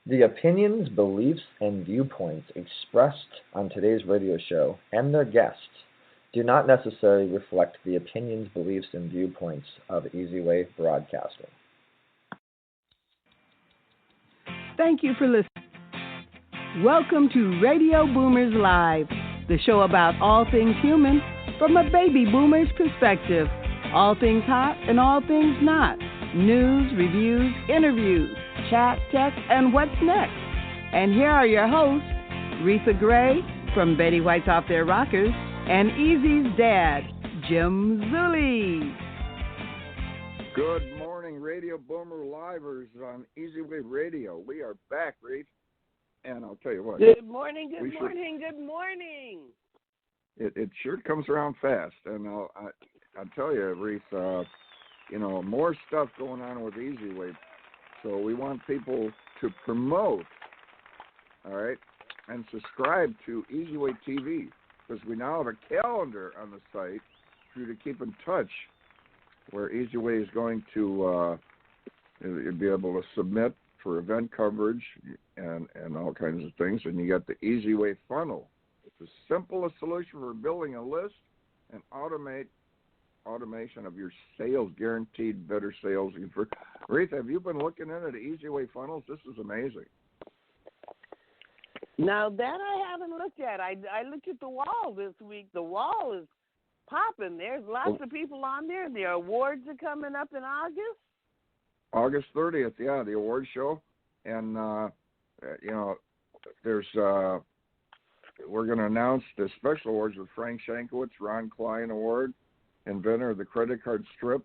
The opinions, beliefs, and viewpoints expressed on today's radio show and their guests do not necessarily reflect the opinions, beliefs, and viewpoints of Easy Way Broadcasting. Thank you for listening. Welcome to Radio Boomers Live, the show about all things human from a baby boomer's perspective. All things hot and all things not. News, reviews, interviews, chat, tech, and what's next. And here are your hosts, Reatha Gray from Betty White's Off Their Rockers, and Easy's dad, Jim Zuley. Good morning, Radio Boomer Livers on Easy Way Radio. We are back, Reed, and I'll tell you what. Good morning, good morning. It sure comes around fast, and I'll tell you, Reed, more stuff going on with Easy Way. So we want people to promote, all right, and subscribe to Easy Way TV, because we now have a calendar on the site for you to keep in touch, where Easy Way is going to be able to submit for event coverage and all kinds of things. And you got the Easy Way funnel. It's the simplest solution for building a list and automation of your sales, guaranteed better sales. Reatha, have you been looking into the Easy Way funnels? This is amazing. Now, that I haven't looked at. I looked at the wall this week. The wall is popping. There's lots of people on there. The awards are coming up in August. August 30th, yeah, the award show. And, there's we're going to announce the special awards with Frank Shankowitz, Ron Klein Award, inventor of the credit card strip,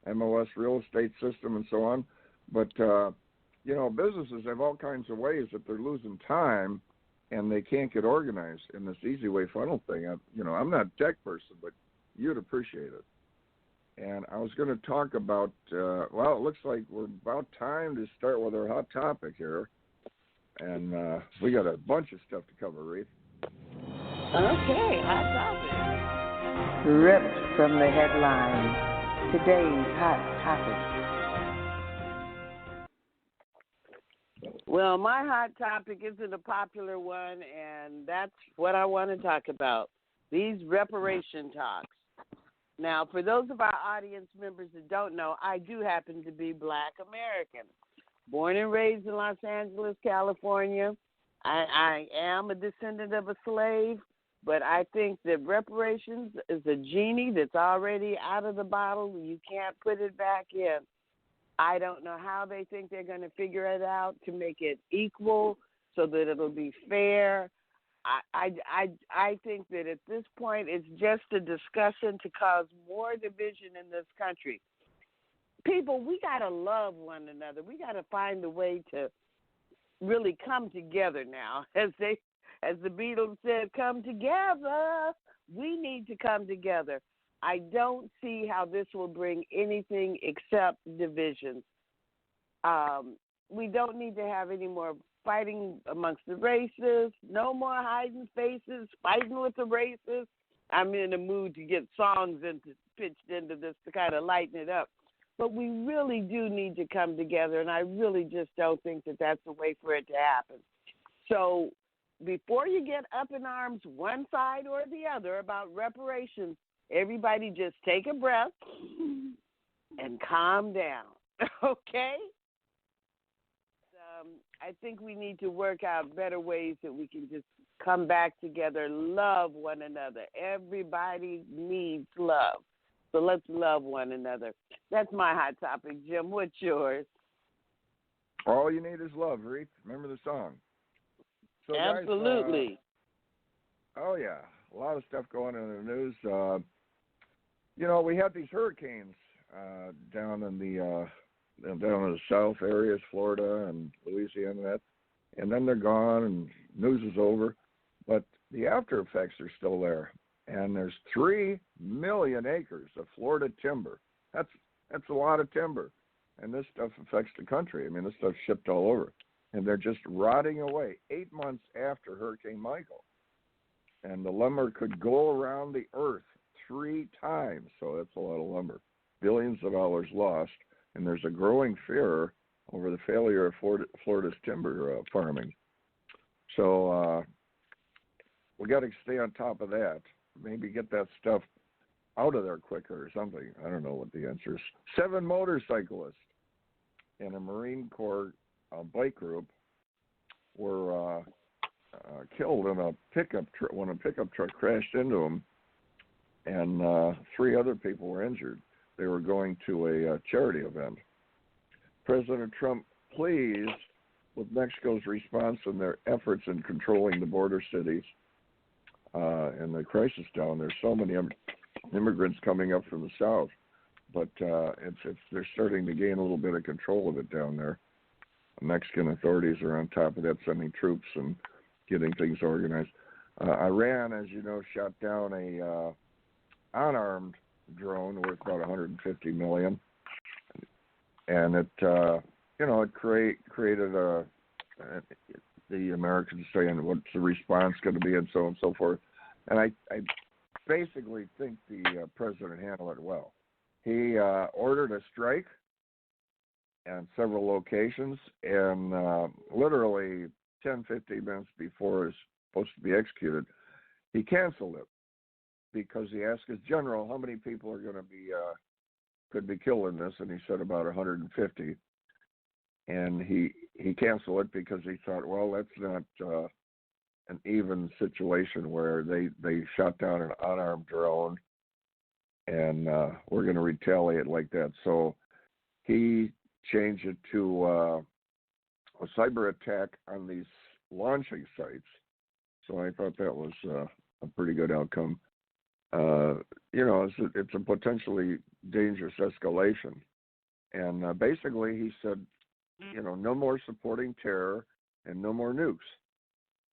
MLS real estate system, and so on. But, businesses have all kinds of ways that they're losing time and they can't get organized in this Easy Way funnel thing. I'm not a tech person, but you'd appreciate it. And I was going to talk about, it looks like we're about time to start with our hot topic here. And we got a bunch of stuff to cover, Reed. Okay, hot topic. Ripped from the headlines. Today's hot topic. Well, my hot topic isn't a popular one, and that's what I want to talk about. These reparation talks. Now, for those of our audience members that don't know, I do happen to be Black American. Born and raised in Los Angeles, California. I am a descendant of a slave, but I think that reparations is a genie that's already out of the bottle. You can't put it back in. I don't know how they think they're going to figure it out to make it equal so that it'll be fair. I think that at this point it's just a discussion to cause more division in this country. People, we got to love one another. We got to find a way to really come together now. As the Beatles said, come together. We need to come together. I don't see how this will bring anything except divisions. We don't need to have any more fighting amongst the races, no more hiding faces, fighting with the races. I'm in the mood to get songs pitched into this to kind of lighten it up. But we really do need to come together, and I really just don't think that that's the way for it to happen. So before you get up in arms one side or the other about reparations, everybody just take a breath and calm down, okay? I think we need to work out better ways that we can just come back together, love one another. Everybody needs love. So let's love one another. That's my hot topic, Jim. What's yours? All you need is love, Reed. Remember the song. So Absolutely. Guys, a lot of stuff going on in the news. We had these hurricanes down in the south areas, Florida and Louisiana, and then they're gone and news is over. But the after effects are still there. And there's 3 million acres of Florida timber. That's a lot of timber. And this stuff affects the country. I mean, this stuff's shipped all over. And they're just rotting away 8 months after Hurricane Michael. And the lumber could go around the earth 3 times. So that's a lot of lumber. Billions of dollars lost. And there's a growing fear over the failure of Florida's timber farming. So we got to stay on top of that. Maybe get that stuff out of there quicker or something. I don't know what the answer is. 7 motorcyclists and a Marine Corps bike group were killed in a pickup truck when a pickup truck crashed into them, and 3 other people were injured. They were going to a charity event. President Trump pleased with Mexico's response and their efforts in controlling the border cities and the crisis down there. So many immigrants coming up from the south, but they're starting to gain a little bit of control of it down there. The Mexican authorities are on top of that, sending troops and getting things organized. Iran, as you know, shot down a unarmed drone worth about $150 million, and it created the Americans saying what's the response going to be and so on and so forth. And I basically think the president handled it well. He ordered a strike in several locations, and literally 10, 15 minutes before it's supposed to be executed, he canceled it because he asked his general how many people are going to be could be killed in this, and he said about 150. And he canceled it because he thought, well, that's not an even situation where they shot down an unarmed drone and we're going to retaliate like that. So he changed it to a cyber attack on these launching sites. So I thought that was a pretty good outcome. It's a potentially dangerous escalation. And basically he said, no more supporting terror and no more nukes,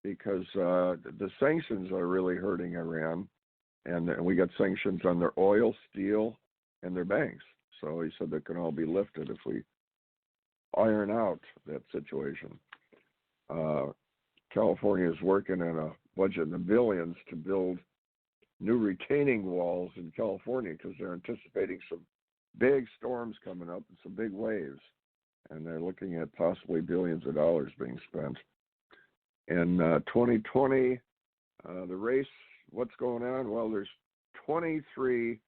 because the sanctions are really hurting Iran, and we got sanctions on their oil, steel, and their banks. So he said that can all be lifted if we iron out that situation. California is working on a budget in the billions to build new retaining walls in California because they're anticipating some big storms coming up and some big waves. And they're looking at possibly billions of dollars being spent. In 2020, the race, what's going on? Well, there's 23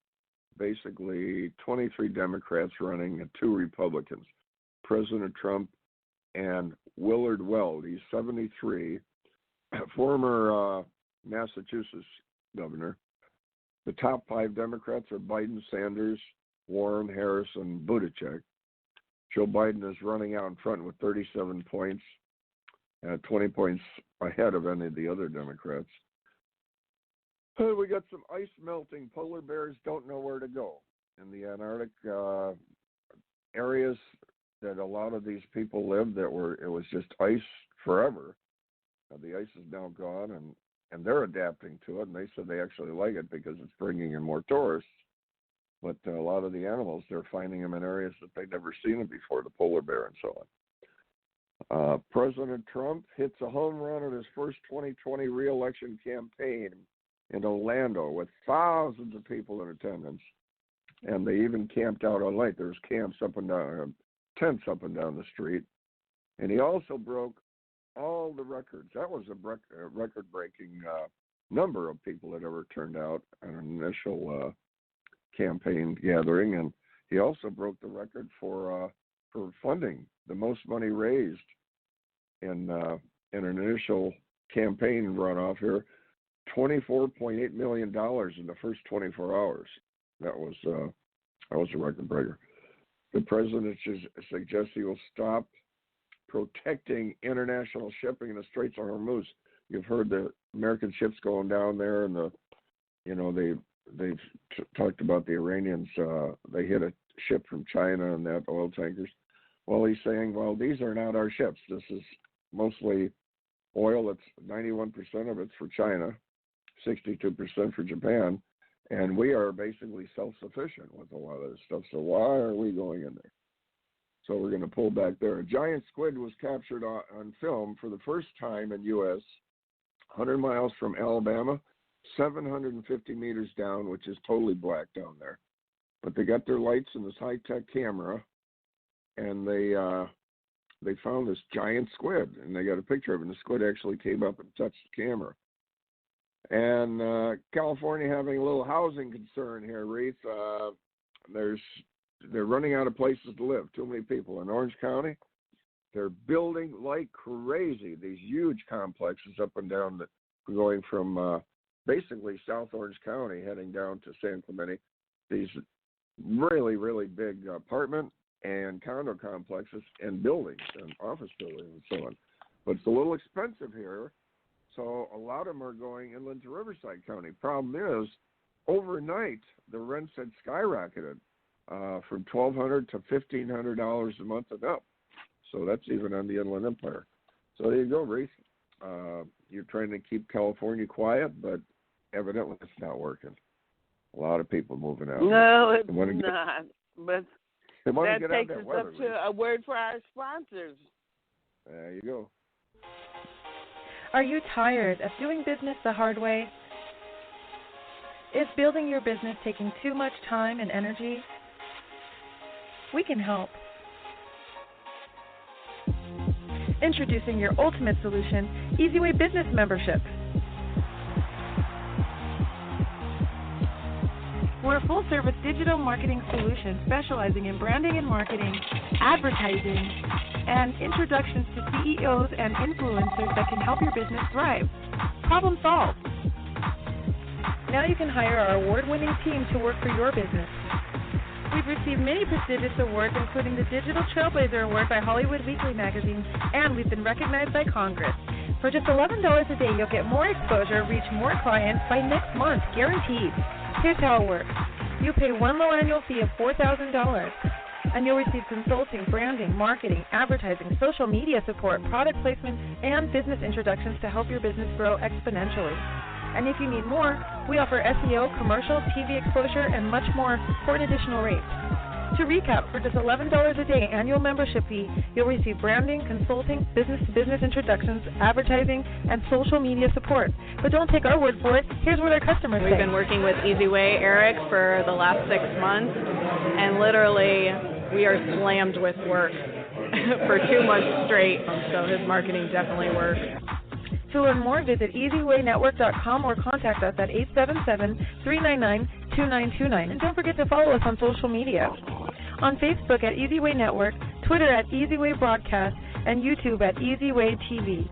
Democrats running and 2 Republicans, President Trump and Willard Weld. He's 73, former Massachusetts governor. The top 5 Democrats are Biden, Sanders, Warren, Harris, and Buttigieg. Joe Biden is running out in front with 37 points, 20 points ahead of any of the other Democrats. We got some ice melting. Polar bears don't know where to go. In the Antarctic areas that a lot of these people lived, it was just ice forever. The ice is now gone, and they're adapting to it, and they said they actually like it because it's bringing in more tourists. But a lot of the animals, they're finding them in areas that they've never seen them before, the polar bear and so on. President Trump hits a home run in his first 2020 re-election campaign in Orlando with thousands of people in attendance. And they even camped out all night. There was camps up and down, tents up and down the street. And he also broke all the records. That was a record-breaking number of people that ever turned out at an initial campaign gathering, and he also broke the record for funding, the most money raised in an initial campaign runoff here, $24.8 million in the first 24 hours. That was a record breaker. The president suggests he will stop protecting international shipping in the Straits of Hormuz. You've heard the American ships going down there, and they've talked about the Iranians. They hit a ship from China and that oil tankers. Well, he's saying, well, these are not our ships. This is mostly oil. It's 91% of it's for China, 62% for Japan, and we are basically self-sufficient with a lot of this stuff. So why are we going in there? So we're going to pull back there. A giant squid was captured on film for the first time in U.S., 100 miles from Alabama, 750 meters down, which is totally black down there. But they got their lights and this high-tech camera, and they they found this giant squid, and they got a picture of it, and the squid actually came up and touched the camera. And California having a little housing concern here, Reatha. They're running out of places to live. Too many people in Orange County. They're building like crazy these huge complexes up and down, going from basically South Orange County heading down to San Clemente. These really, really big apartment and condo complexes and buildings and office buildings and so on. But it's a little expensive here, so a lot of them are going inland to Riverside County. Problem is, overnight, the rents had skyrocketed from $1,200 to $1,500 a month and up. So that's even on the Inland Empire. So there you go, Reese. You're trying to keep California quiet, but evidently it's not working. A lot of people moving out. No, it's not. But that takes us weather, up to a word for our sponsors. There you go. Are you tired of doing business the hard way? Is building your business taking too much time and energy? We can help. Introducing your ultimate solution, EasyWay Business Membership. We're a full-service digital marketing solution specializing in branding and marketing, advertising, and introductions to CEOs and influencers that can help your business thrive. Problem solved. Now you can hire our award-winning team to work for your business. We've received many prestigious awards, including the Digital Trailblazer Award by Hollywood Weekly magazine, and we've been recognized by Congress. For just $11 a day, you'll get more exposure, reach more clients by next month, guaranteed. Here's how it works. You pay one low annual fee of $4,000, and you'll receive consulting, branding, marketing, advertising, social media support, product placement, and business introductions to help your business grow exponentially. And if you need more, we offer SEO, commercial, TV exposure, and much more for an additional rate. To recap, for just $11 a day annual membership fee, you'll receive branding, consulting, business-to-business introductions, advertising, and social media support. But don't take our word for it. Here's what our customers say. We've been working with EasyWay Eric for the last 6 months, and literally we are slammed with work for 2 months straight. So his marketing definitely works. To learn more, visit EasyWayNetwork.com or contact us at 877-399-2929. And don't forget to follow us on social media. On Facebook at EasyWay Network, Twitter at EasyWay Broadcast, and YouTube at EasyWay TV.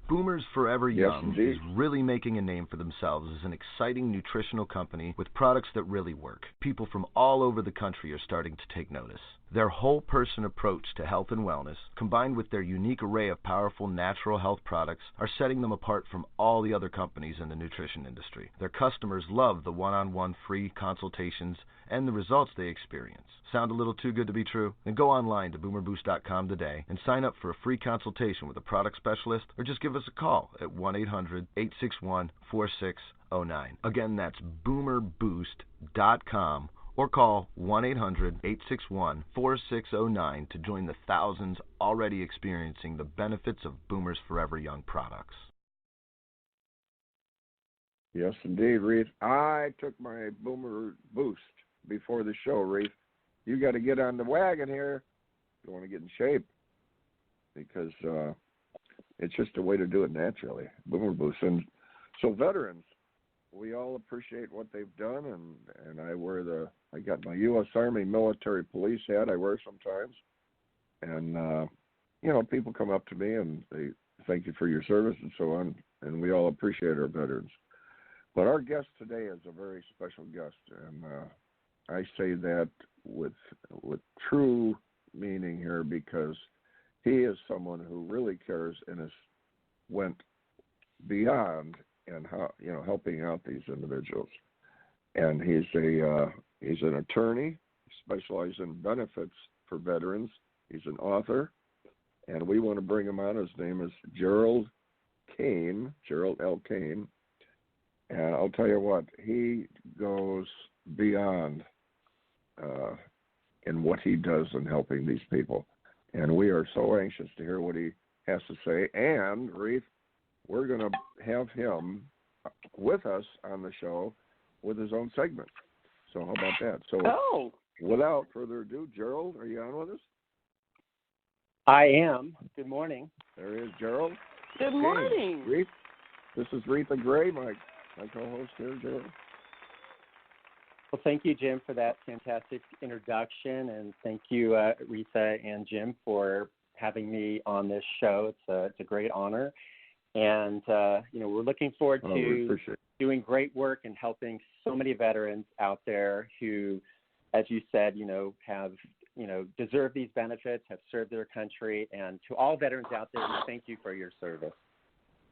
Boomers Forever Young is really making a name for themselves as an exciting nutritional company with products that really work. People from all over the country are starting to take notice. Their whole-person approach to health and wellness, combined with their unique array of powerful natural health products, are setting them apart from all the other companies in the nutrition industry. Their customers love the one-on-one free consultations and the results they experience. Sound a little too good to be true? Then go online to boomerboost.com today and sign up for a free consultation with a product specialist, or just give us a call at 1-800-861-4609. Again, that's boomerboost.com, or call 1-800-861-4609 to join the thousands already experiencing the benefits of Boomers Forever Young products. Yes, indeed, Reatha. I took my Boomer Boost before the show, Reatha. You got to get on the wagon here. You want to get in shape, because it's just a way to do it naturally. Boomer Boost. And so veterans, we all appreciate what they've done, and I got my U.S. Army military police hat I wear sometimes, and people come up to me and they thank you for your service and so on, and we all appreciate our veterans. But our guest today is a very special guest, and I say that with true meaning here, because he is someone who really cares and went beyond and helping out these individuals. And he's an attorney, specializes in benefits for veterans. He's an author, and we want to bring him on. His name is Gerald Kane, Gerald L. Kane. And I'll tell you what, he goes beyond in what he does in helping these people. And we are so anxious to hear what he has to say. And, Reatha, we're going to have him with us on the show with his own segment. So how about that? So without further ado, Gerald, are you on with us? I am. Good morning. There is Gerald. Good morning. This is Reatha Gray, my co-host here, Gerald. Well, thank you, Jim, for that fantastic introduction, and thank you, Reatha and Jim, for having me on this show. It's a great honor, and we're looking forward to doing great work and helping so many veterans out there who, as you said, have deserve these benefits, have served their country, and to all veterans out there, we thank you for your service.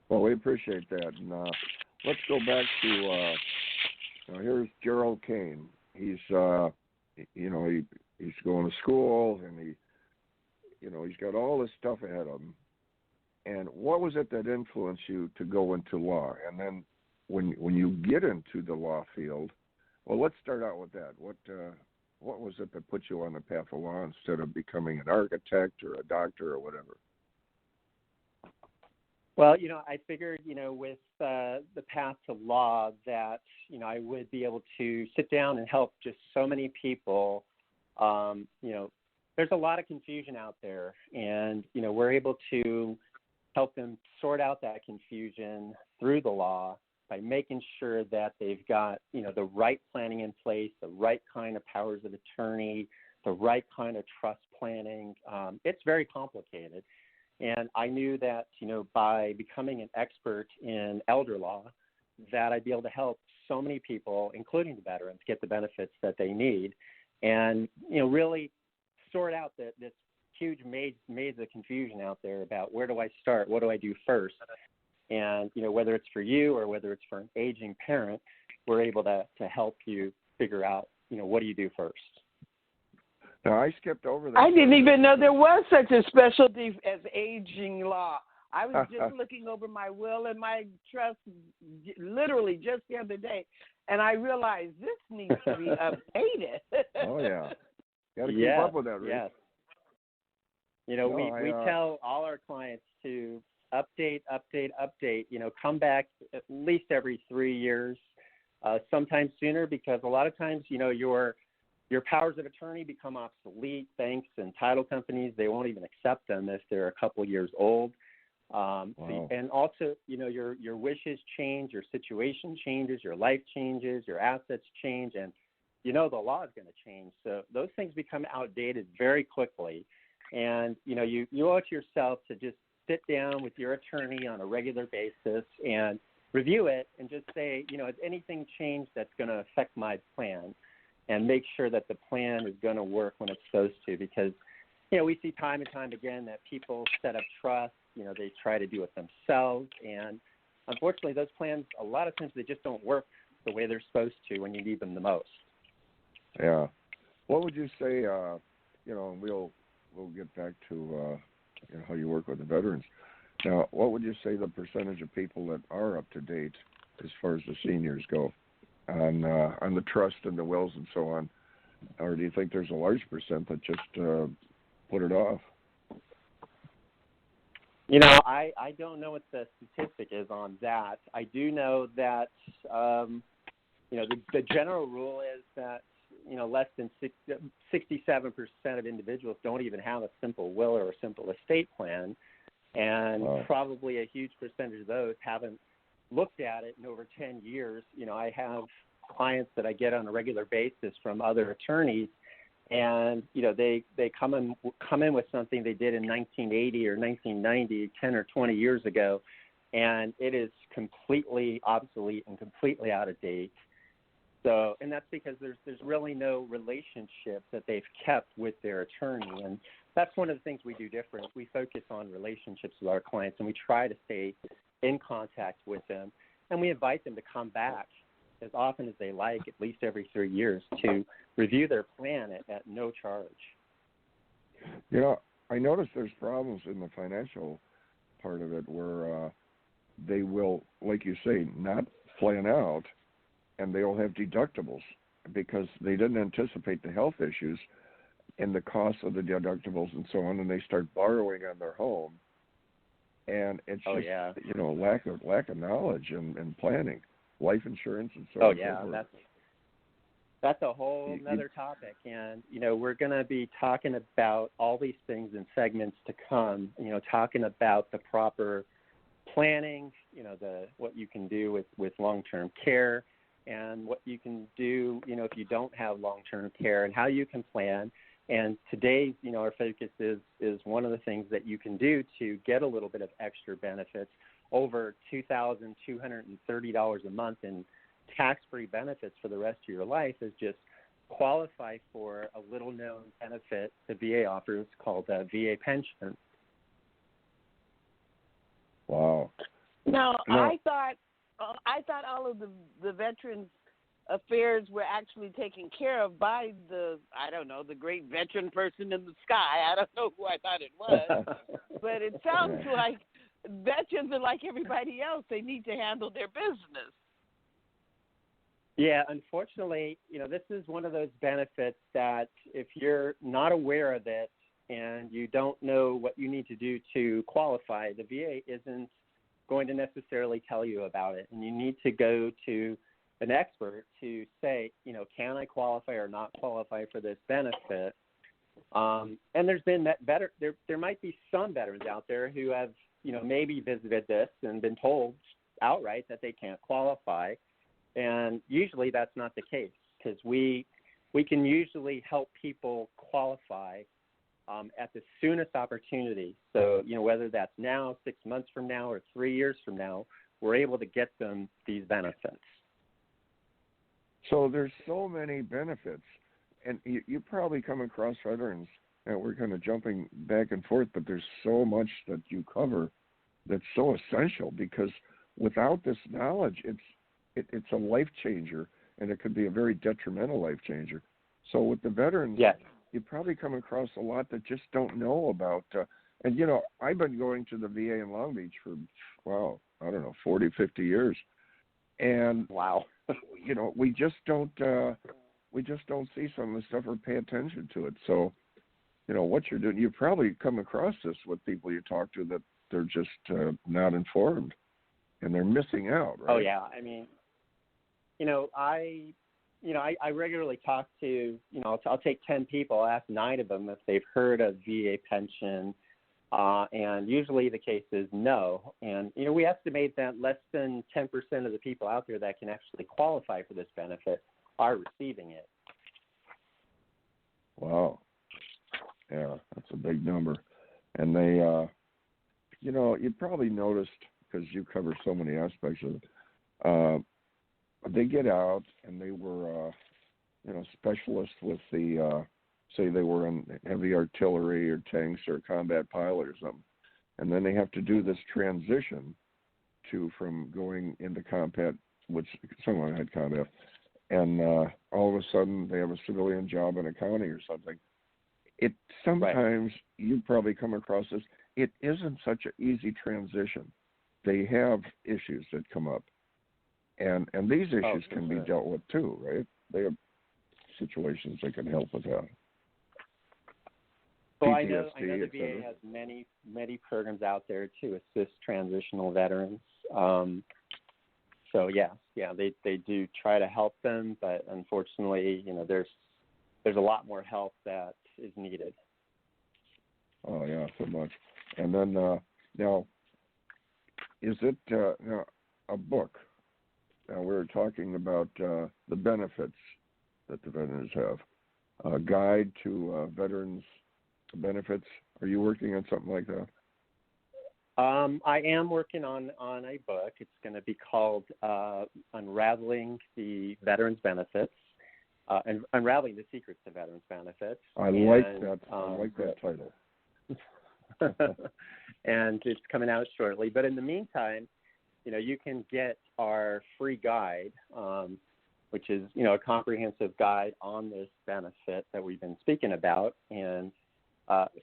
Well, we appreciate that, and let's go back to here's Gerald Kane. He's he's going to school, and he's got all this stuff ahead of him. And what was it that influenced you to go into law? And then when you get into the law field, well, let's start out with that. What was it that put you on the path of law instead of becoming an architect or a doctor or whatever? Well, I figured, with the path to law that, I would be able to sit down and help just so many people. There's a lot of confusion out there, and, we're able to help them sort out that confusion through the law by making sure that they've got, the right planning in place, the right kind of powers of attorney, the right kind of trust planning. It's very complicated. And I knew that, by becoming an expert in elder law, that I'd be able to help so many people, including the veterans, get the benefits that they need and, really sort out this huge maze of confusion out there about where do I start, what do I do first. And, whether it's for you or whether it's for an aging parent, we're able to help you figure out, what do you do first. Now, I skipped over that. I didn't even know there was such a specialty as aging law. I was just looking over my will and my trust literally just the other day, and I realized this needs to be updated. Oh, yeah. Got to keep up with that, right? Yes. We tell all our clients to update, come back at least every 3 years, sometimes sooner, because a lot of times, your powers of attorney become obsolete. Banks and title companies, they won't even accept them if they're a couple years old. Wow. And also, your wishes change, your situation changes, your life changes, your assets change, and the law is going to change. So those things become outdated very quickly. And, you owe it to yourself to just sit down with your attorney on a regular basis and review it and just say, has anything changed that's going to affect my plan? And make sure that the plan is going to work when it's supposed to, because, we see time and time again that people set up trust, they try to do it themselves, and unfortunately those plans, a lot of times they just don't work the way they're supposed to when you need them the most. Yeah. What would you say, and we'll get back to how you work with the veterans. Now, what would you say the percentage of people that are up to date as far as the seniors go? On the trust and the wills and so on, or do you think there's a large percent that just put it off? I don't know what the statistic is on that. I do know that the general rule is that less than 67% of individuals don't even have a simple will or a simple estate plan, and probably a huge percentage of those haven't looked at it in over 10 years. I have clients that I get on a regular basis from other attorneys, and they come in with something they did in 1980 or 1990, 10 or 20 years ago, and it is completely obsolete and completely out of date. So, and that's because there's really no relationship that they've kept with their attorney, and that's one of the things we do different. We focus on relationships with our clients, and we try to stay in contact with them, and we invite them to come back as often as they like, at least every 3 years, to review their plan at no charge. I noticed there's problems in the financial part of it where they will, like you say, not plan out, and they'll have deductibles because they didn't anticipate the health issues and the cost of the deductibles and so on, and they start borrowing on their home. And it's lack of knowledge and planning, life insurance and so on. Oh, yeah, That's a whole other topic, and we're going to be talking about all these things in segments to come. Talking about the proper planning, what you can do with long-term care, and what you can do, if you don't have long-term care, and how you can plan. And today's, our focus is one of the things that you can do to get a little bit of extra benefits, over $2,230 a month in tax-free benefits for the rest of your life, is just qualify for a little-known benefit the VA offers called a VA pension. Wow. No, I thought all of the Veterans Affairs were actually taken care of by the great veteran person in the sky. I don't know who I thought it was, but it sounds like veterans are like everybody else. They need to handle their business. Yeah, unfortunately, this is one of those benefits that if you're not aware of it and you don't know what you need to do to qualify, the VA isn't going to necessarily tell you about it. And you need to go to an expert to say, can I qualify or not qualify for this benefit? And there's been there might be some veterans out there who have, maybe visited this and been told outright that they can't qualify. And usually that's not the case, because we can usually help people qualify at the soonest opportunity. So, whether that's now, 6 months from now, or 3 years from now, we're able to get them these benefits. So there's so many benefits, and you probably come across veterans, and we're kind of jumping back and forth, but there's so much that you cover that's so essential, because without this knowledge, it's a life changer, and it could be a very detrimental life changer. So with the veterans, yes, you probably come across a lot that just don't know about. And, I've been going to the VA in Long Beach for, 40, 50 years. And, wow, we just don't see some of the stuff or pay attention to it. So, what you're doing, you probably come across this with people you talk to, that they're just not informed, and they're missing out, right? Oh, yeah. I mean, I regularly talk to, I'll take 10 people, ask 9 of them if they've heard of VA pension, and usually the case is no. And, we estimate that less than 10% of the people out there that can actually qualify for this benefit are receiving it. Wow. Yeah, that's a big number. And they, you probably noticed, because you cover so many aspects of it, they get out and they were, specialists with the, say they were in heavy artillery or tanks or combat pilot or something. And then they have to do this transition from going into combat, which someone had combat, and all of a sudden they have a civilian job in accounting or something. It sometimes, right, you probably come across this, it isn't such an easy transition. They have issues that come up. And these issues can be dealt with too, right? They have situations that can help with that. Well, I know the VA has many programs out there to assist transitional veterans. So they do try to help them, but unfortunately, there's a lot more help that is needed. Oh yeah, so much. And then now, is it now a book? Now we're talking about the benefits that the veterans have. A guide to veterans benefits. Are you working on something like that? I am working on a book. It's going to be called Unraveling the Veterans Benefits, and Unraveling the Secrets of Veterans Benefits. I like that title. And it's coming out shortly. But in the meantime, you can get our free guide, which is, a comprehensive guide on this benefit that we've been speaking about. And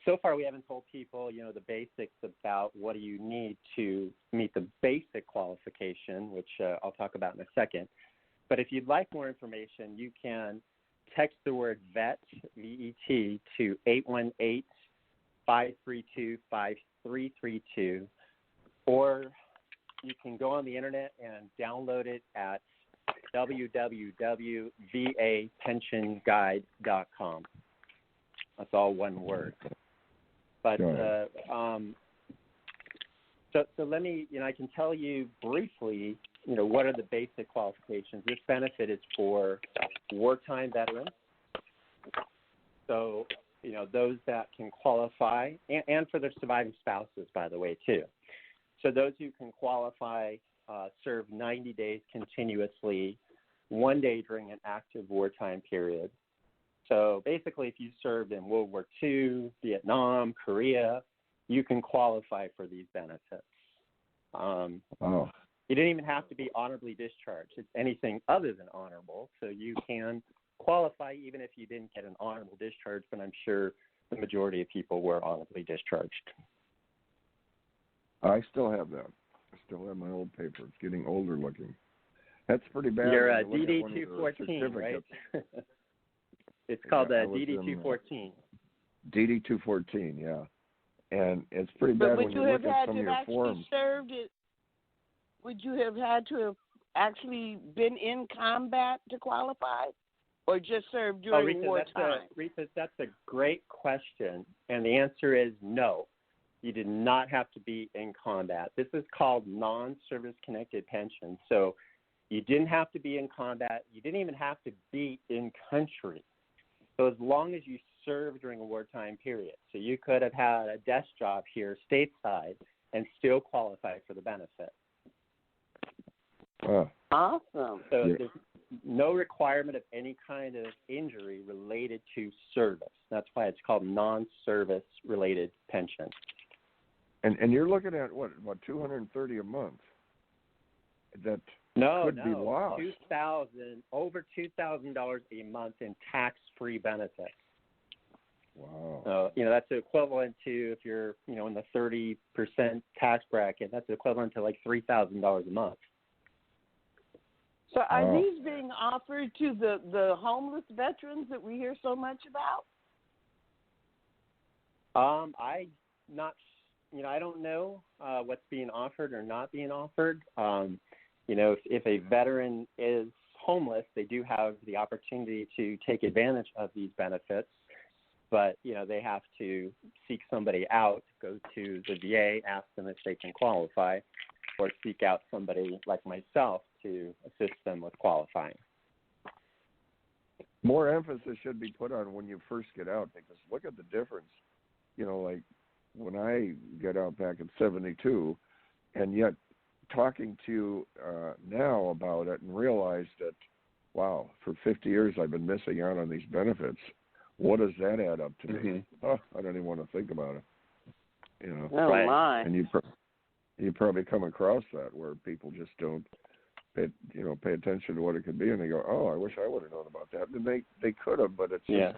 so far we haven't told people, the basics about what do you need to meet the basic qualification, which I'll talk about in a second. But if you'd like more information, you can text the word VET, V-E-T, to 818-532-5332, or you can go on the internet and download it at www.vapensionguide.com. That's all one word. But so let me, I can tell you briefly, what are the basic qualifications. This benefit is for wartime veterans. So, those that can qualify, and for their surviving spouses, by the way, too. So those who can qualify serve 90 days continuously, 1 day during an active wartime period. So basically, if you served in World War II, Vietnam, Korea, you can qualify for these benefits. You didn't even have to be honorably discharged. It's anything other than honorable. So you can qualify even if you didn't get an honorable discharge, but I'm sure the majority of people were honorably discharged. I still have that. I still have my old paper. It's getting older looking. That's pretty bad. You're a DD-214, right? It's called a DD-214. DD-214, yeah. And it's pretty bad when you look at some of your forms. Would you have had to have actually been in combat to qualify, or just served during wartime? Reatha, that's a great question, and the answer is no. You did not have to be in combat. This is called non-service-connected pension. So you didn't have to be in combat. You didn't even have to be in country. So as long as you served during a wartime period, so you could have had a desk job here stateside and still qualify for the benefit. Awesome. So there's no requirement of any kind of injury related to service. That's why it's called non-service related pension. And you're looking at what $230 a month? That could be lost. Over $2,000 a month in tax-free benefits. Wow. So that's equivalent to, if you're in the 30% tax bracket, that's equivalent to like $3,000 a month. So are these being offered to the homeless veterans that we hear so much about? I don't know what's being offered or not being offered. If a veteran is homeless, they do have the opportunity to take advantage of these benefits, but they have to seek somebody out, go to the VA, ask them if they can qualify, or seek out somebody like myself to assist them with qualifying. More emphasis should be put on when you first get out, because look at the difference. Like when I got out back in 72, and yet talking to you now about it and realized that, wow, for 50 years I've been missing out on these benefits. What does that add up to me? I don't even want to think about it. My. And you probably come across that where people just don't pay attention to what it could be, and they go, oh, I wish I would have known about that. And they could have, but it's just,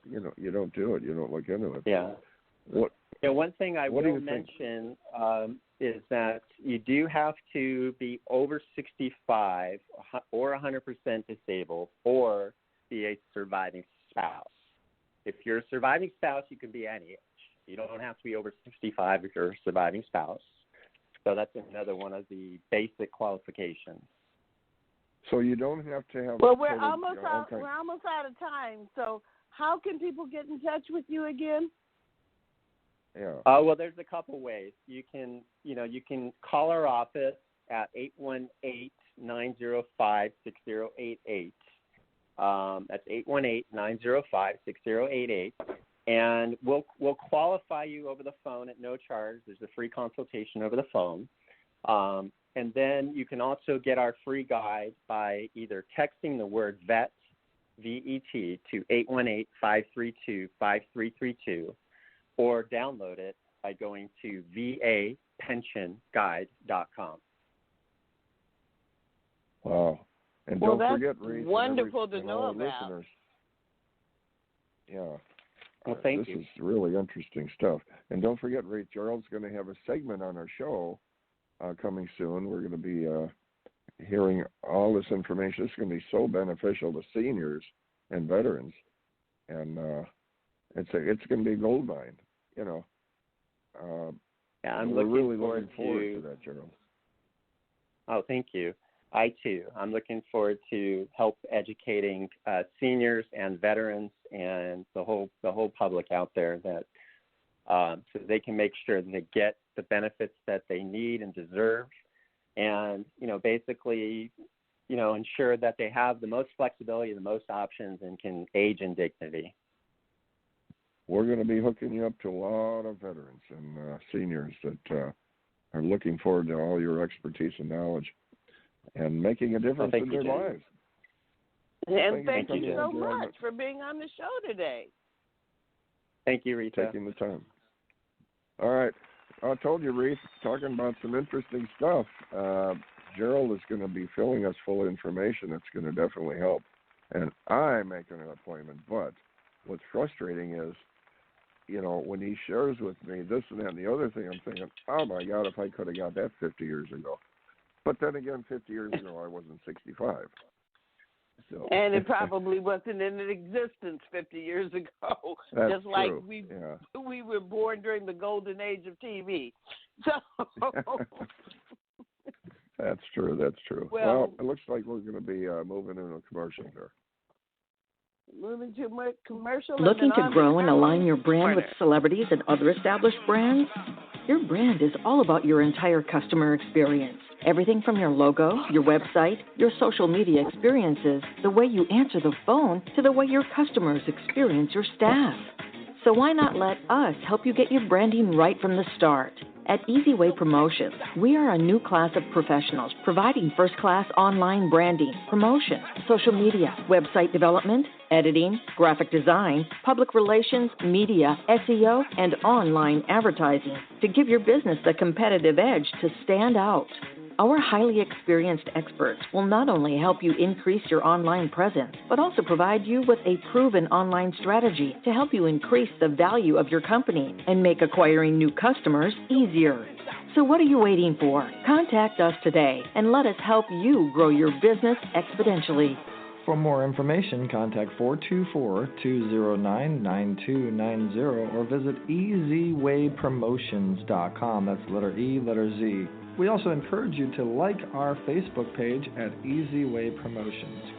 you don't do it. You don't look into it. Yeah. One thing I will mention is that you do have to be over 65 or 100% disabled or be a surviving spouse. If you're a surviving spouse, you can be any age. You don't have to be over 65 if you're a surviving spouse. So that's another one of the basic qualifications. So you don't have to have. Well, we're almost out of time. So how can people get in touch with you again? Yeah. Well, there's a couple ways. You can call our office at 818-905-6088. That's 818-905-6088. And we'll qualify you over the phone at no charge. There's a free consultation over the phone. And then you can also get our free guide by either texting the word VET, V-E-T, to 818-532-5332, or download it by going to vapensionguide.com. Wow. And don't forget, Reatha, wonderful to know about. Listeners. Yeah. Well, thank you. This is really interesting stuff. And don't forget, Ray Gerald's going to have a segment on our show coming soon. We're going to be hearing all this information. It's going to be so beneficial to seniors and veterans. And it's going to be a gold mine, I'm we're looking really forward looking forward to that, Gerald. Oh, thank you. I too. I'm looking forward to help educating seniors and veterans and the whole public out there that so they can make sure that they get the benefits that they need and deserve, and basically ensure that they have the most flexibility, the most options, and can age in dignity. We're going to be hooking you up to a lot of veterans and seniors that are looking forward to all your expertise and knowledge and making a difference in their lives. And thank you so much for being on the show today. Thank you, Reatha. Taking the time. All right. I told you, Reatha, talking about some interesting stuff. Gerald is going to be filling us full of information that's going to definitely help. And I'm making an appointment. But what's frustrating is, when he shares with me this and that and the other thing, I'm thinking, oh, my God, if I could have got that 50 years ago. But then again, 50 years ago, I wasn't 65. So. And it probably wasn't in existence 50 years ago. That's just like true. we were born during the golden age of TV. So That's true. Well, it looks like we're going to be moving into a commercial here. Moving to a commercial. Looking to grow and align your brand with celebrities and other established brands? Your brand is all about your entire customer experience. Everything from your logo, your website, your social media experiences, the way you answer the phone, to the way your customers experience your staff. So why not let us help you get your branding right from the start? At Easy Way Promotions, we are a new class of professionals providing first-class online branding, promotion, social media, website development, editing, graphic design, public relations, media, SEO, and online advertising to give your business the competitive edge to stand out. Our highly experienced experts will not only help you increase your online presence, but also provide you with a proven online strategy to help you increase the value of your company and make acquiring new customers easier. So what are you waiting for? Contact us today and let us help you grow your business exponentially. For more information, contact 424-209-9290 or visit easywaypromotions.com. That's letter E, letter Z. We also encourage you to like our Facebook page at Easy Way Promotions.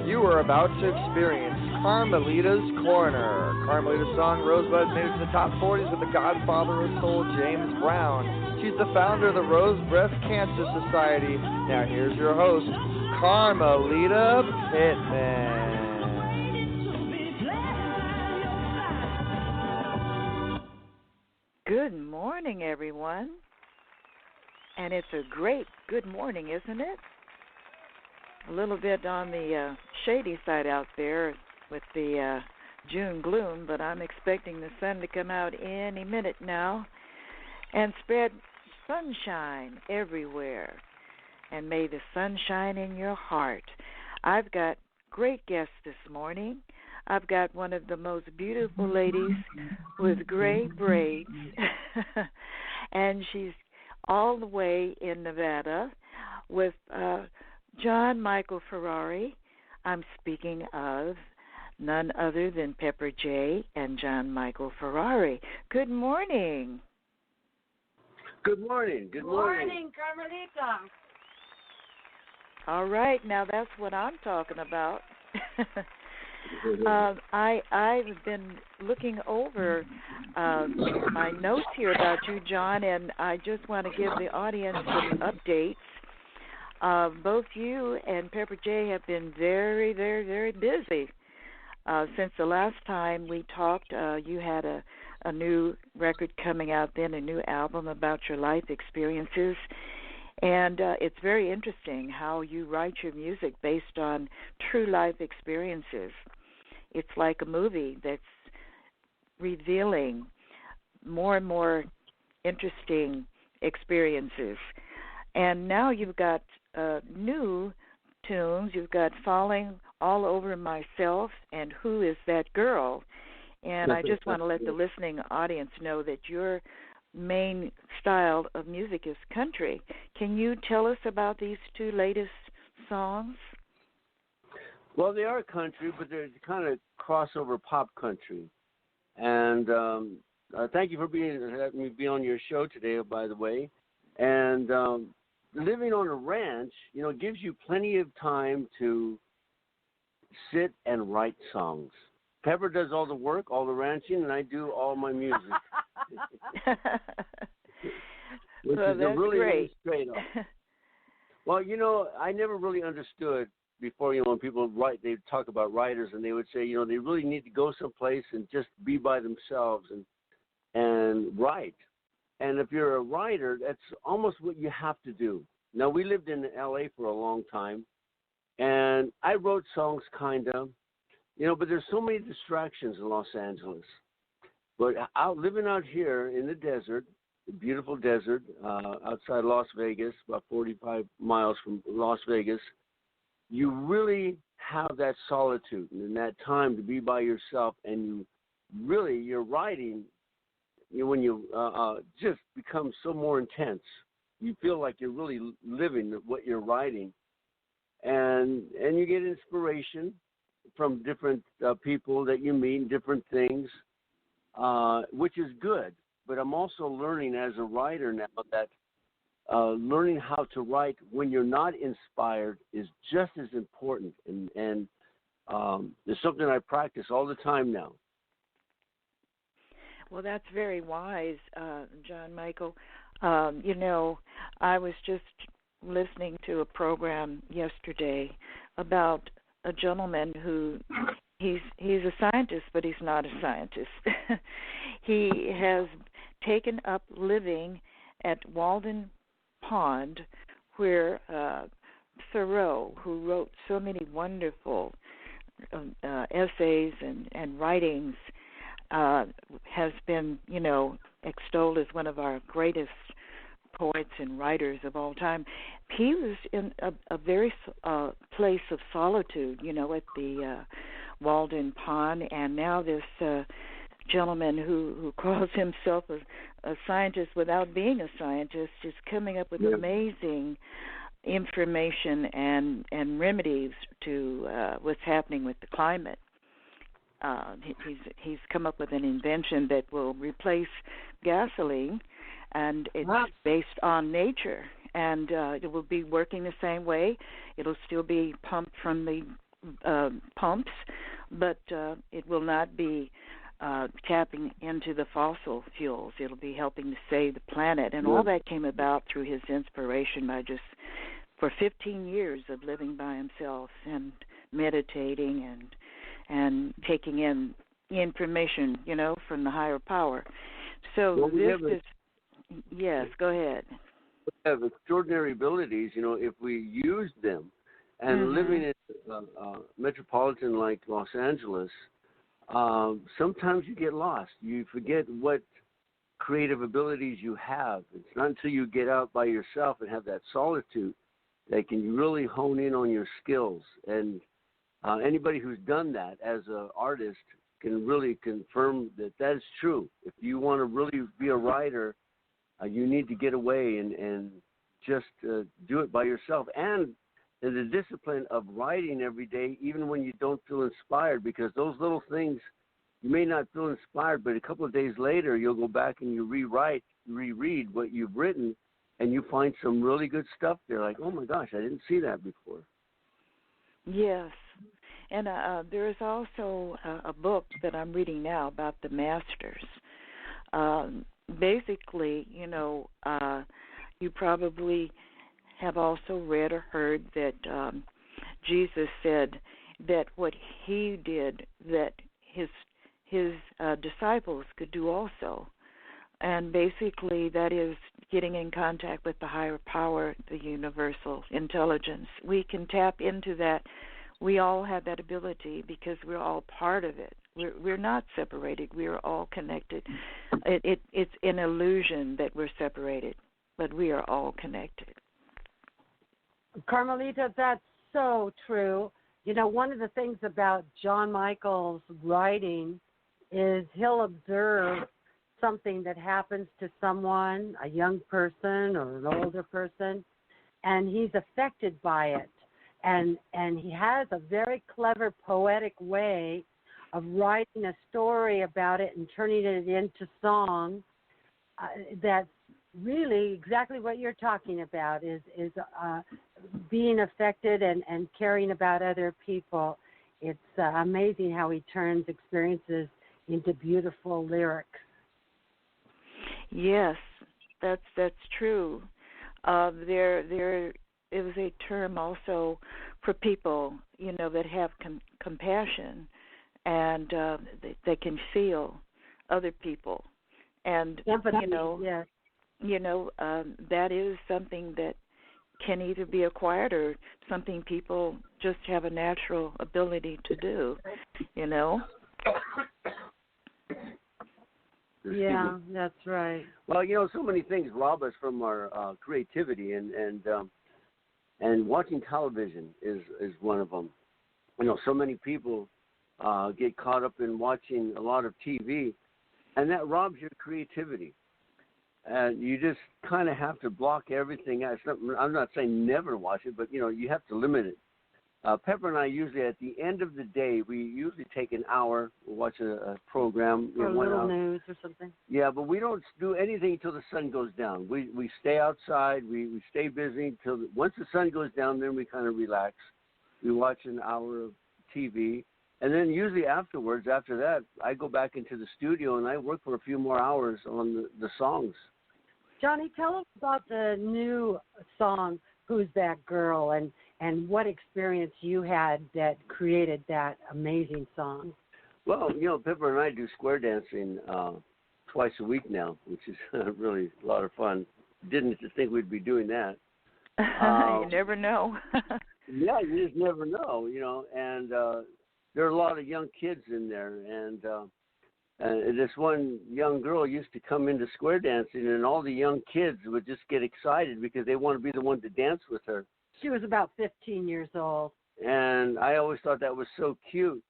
You are about to experience Carmelita's Corner. Carmelita's song Rosebud made it to the top 40s with the Godfather of Soul, James Brown. She's the founder of the Rose Breast Cancer Society. Now here's your host, Carmelita Pittman. Good morning, everyone. And it's a great good morning, isn't it? A little bit on the shady side out there with the June gloom, but I'm expecting the sun to come out any minute now and spread sunshine everywhere. And may the sun shine in your heart. I've got great guests this morning. I've got one of the most beautiful ladies with gray braids, and she's all the way in Nevada with John Michael Ferrari. I'm speaking of none other than Pepper J. and John Michael Ferrari. Good morning. Good morning. Good morning. Carmelita. All right, now that's what I'm talking about. I've been looking over my notes here about you, John, and I just want to give the audience some updates. Both you and Pepper J have been very, very, very busy. Since the last time we talked, you had a new record coming out then, a new album about your life experiences. And it's very interesting how you write your music based on true life experiences. It's like a movie that's revealing more and more interesting experiences. And now you've got new tunes. You've got Falling All Over Myself and Who Is That Girl? And I just want to let the listening audience know that you're main style of music is country. Can you tell us about these two latest songs? Well, they are country, but they're kind of crossover pop country. And thank you for letting me be on your show today, by the way. And living on a ranch, gives you plenty of time to sit and write songs. Pepper does all the work, all the ranching, and I do all my music. Which well, is that's really, great. really straight up. Well, I never really understood before, when people write, they talk about writers, and they would say, they really need to go someplace and just be by themselves and write. And if you're a writer, that's almost what you have to do. Now, we lived in L.A. for a long time, and I wrote songs kind of, but there's so many distractions in Los Angeles. But living out here in the desert, the beautiful desert outside Las Vegas, about 45 miles from Las Vegas, you really have that solitude and that time to be by yourself, and your writing, when you just become so more intense, you feel like you're really living what you're writing, and you get inspiration from different people that you meet, different things, which is good. But I'm also learning as a writer now that learning how to write when you're not inspired is just as important, and it's something I practice all the time now. Well, that's very wise, John Michael. I was just listening to a program yesterday about a gentleman who he's a scientist, but he's not a scientist. He has taken up living at Walden Pond, where Thoreau, who wrote so many wonderful essays and writings, has been, extolled as one of our greatest poets and writers of all time. He was in a very place of solitude, at the Walden Pond, and now this gentleman who calls himself a scientist without being a scientist is coming up with amazing information and remedies to what's happening with the climate. He's come up with an invention that will replace gasoline, and it's based on nature, and it will be working the same way. It'll still be pumped from the pumps, but it will not be tapping into the fossil fuels. It'll be helping to save the planet, and all that came about through his inspiration by just for 15 years of living by himself and meditating and taking in information, from the higher power. So yes, go ahead. We have extraordinary abilities, if we use them. And living in a metropolitan like Los Angeles, sometimes you get lost. You forget what creative abilities you have. It's not until you get out by yourself and have that solitude that can really hone in on your skills. And anybody who's done that as an artist can really confirm that is true. If you want to really be a writer, you need to get away and just do it by yourself. And the discipline of writing every day, even when you don't feel inspired, because those little things, you may not feel inspired, but a couple of days later, you'll go back and you reread what you've written, and you find some really good stuff there. Like, oh my gosh, I didn't see that before. Yes. And there is also a book that I'm reading now about the masters. Basically, you probably have also read or heard that Jesus said that what he did, that his disciples could do also. And basically that is getting in contact with the higher power, the universal intelligence. We can tap into that. We all have that ability because we're all part of it. We're not separated. We are all connected. It's an illusion that we're separated, but we are all connected. Carmelita, that's so true. One of the things about John Michael's writing is he'll observe something that happens to someone, a young person or an older person, and he's affected by it. And he has a very clever poetic way of writing a story about it and turning it into song. That's really exactly what you're talking about, is being affected and caring about other people. It's amazing how he turns experiences into beautiful lyrics. Yes, that's true. There is a term also for people, that have compassion and they can feel other people, and empathy, yes. That is something that can either be acquired or something people just have a natural ability to do, Yeah, that's right. Well, so many things rob us from our creativity, and watching television is one of them. So many people get caught up in watching a lot of TV, and that robs your creativity. And you just kind of have to block everything out. I'm not saying never watch it, but, you have to limit it. Pepper and I usually, at the end of the day, we usually take an hour, watch a program. Or a little news or something. Yeah, but we don't do anything until the sun goes down. We stay outside. We stay busy until once the sun goes down, then we kind of relax. We watch an hour of TV. And then usually afterwards, after that, I go back into the studio and I work for a few more hours on the songs. Johnny, tell us about the new song, Who's That Girl, and what experience you had that created that amazing song. Well, Pepper and I do square dancing twice a week now, which is really a lot of fun. Didn't think we'd be doing that. You never know. Yeah, you just never know, and there are a lot of young kids in there, and this one young girl used to come into square dancing, and all the young kids would just get excited because they want to be the one to dance with her. She was about 15 years old. And I always thought that was so cute.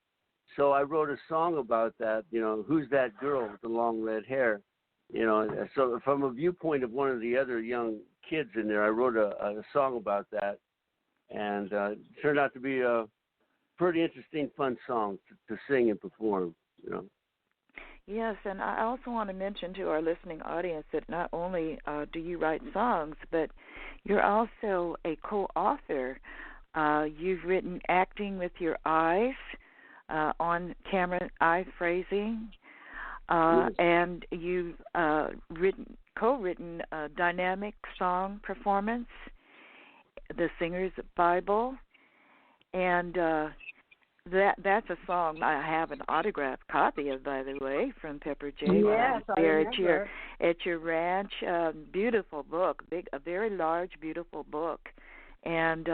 So I wrote a song about that, who's that girl with the long red hair? So from a viewpoint of one of the other young kids in there, I wrote a song about that. And it turned out to be a pretty interesting, fun song to sing and perform, Yes, and I also want to mention to our listening audience that not only do you write songs, but you're also a co-author. You've written Acting with Your Eyes, on-camera eye phrasing, and you've co-written Dynamic Song Performance, The Singer's Bible, and that's a song I have an autographed copy of, by the way, from Pepper J. Yes, I remember. At your ranch. Beautiful book, a very large, beautiful book, and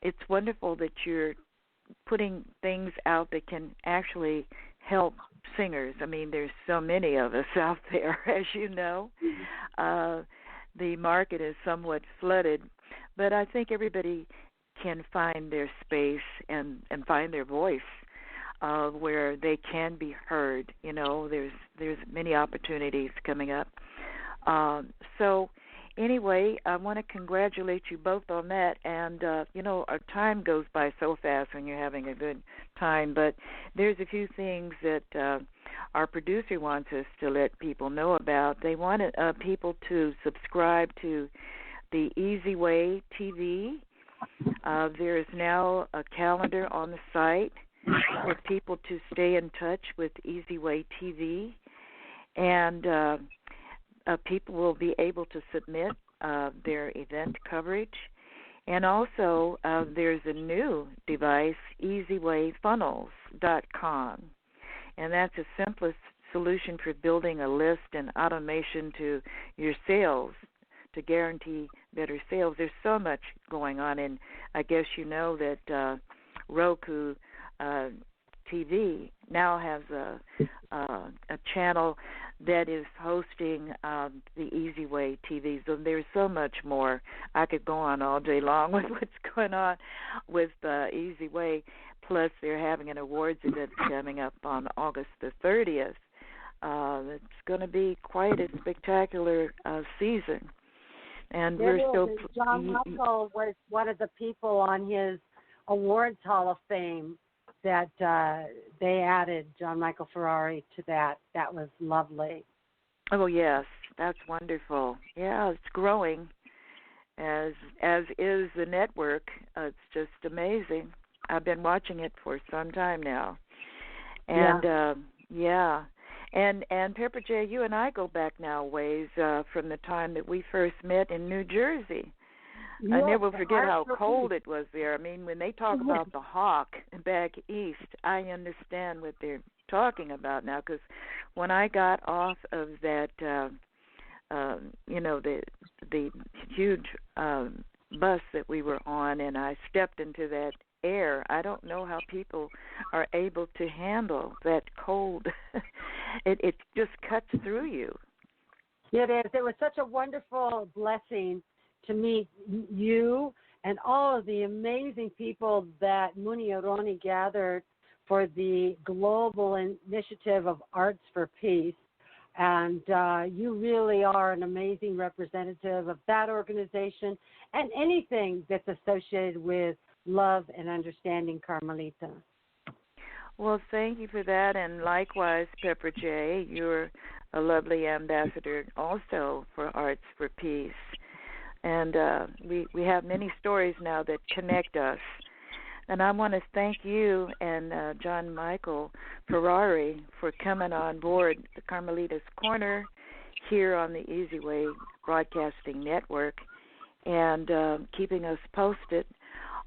it's wonderful that you're putting things out that can actually help singers. I mean, there's so many of us out there, as you know. The market is somewhat flooded, but I think everybody can find their space and find their voice where they can be heard. There's many opportunities coming up. So anyway, I want to congratulate you both on that. And, our time goes by so fast when you're having a good time, but there's a few things that our producer wants us to let people know about. They want people to subscribe to the Easy Way TV. There is now a calendar on the site for people to stay in touch with Easy Way TV, and people will be able to submit their event coverage. And also, there's a new device, easywayfunnels.com, and that's the simplest solution for building a list and automation to your sales to guarantee better sales. There's so much going on, and I guess you know that Roku TV now has a channel that is hosting the Easy Way TV. So there's so much more. I could go on all day long with what's going on with Easy Way. Plus, they're having an awards event coming up on August the 30th. It's going to be quite a spectacular season. And we're so John Michael was one of the people on his Awards Hall of Fame that they added John Michael Ferrari to that. That was lovely. Oh yes, that's wonderful. Yeah, it's growing, as is the network. It's just amazing. I've been watching it for some time now, and And Pepper J, you and I go back now ways from the time that we first met in New Jersey. Yes, I never forget how cold it was there. I mean, when they talk about the hawk back east, I understand what they're talking about now, because when I got off of that, the huge bus that we were on, and I stepped into that air, I don't know how people are able to handle that cold. It just cuts through you. It is. It was such a wonderful blessing to meet you and all of the amazing people that Muni Aroni gathered for the global initiative of Arts for Peace. And you really are an amazing representative of that organization and anything that's associated with love and understanding, Carmelita. Well, thank you for that, and likewise, Pepper J., you're a lovely ambassador also for Arts for Peace. And we have many stories now that connect us. And I want to thank you and John Michael Ferrari for coming on board the Carmelita's Corner here on the Easy Way Broadcasting Network and keeping us posted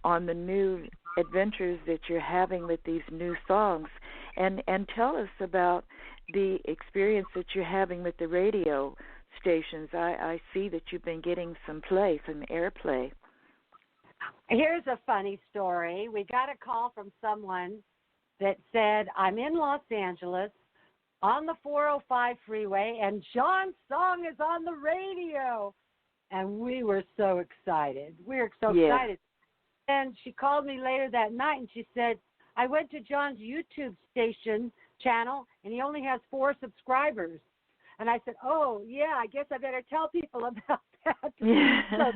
on the new adventures that you're having with these new songs. And tell us about the experience that you're having with the radio stations. I see that you've been getting some airplay. Here's a funny story. We got a call from someone that said, I'm in Los Angeles on the 405 freeway, and John's song is on the radio. And we were so excited. Excited. And she called me later that night, and she said, I went to John's YouTube channel, and he only has 4 subscribers. And I said, oh, yeah, I guess I better tell people about that. So,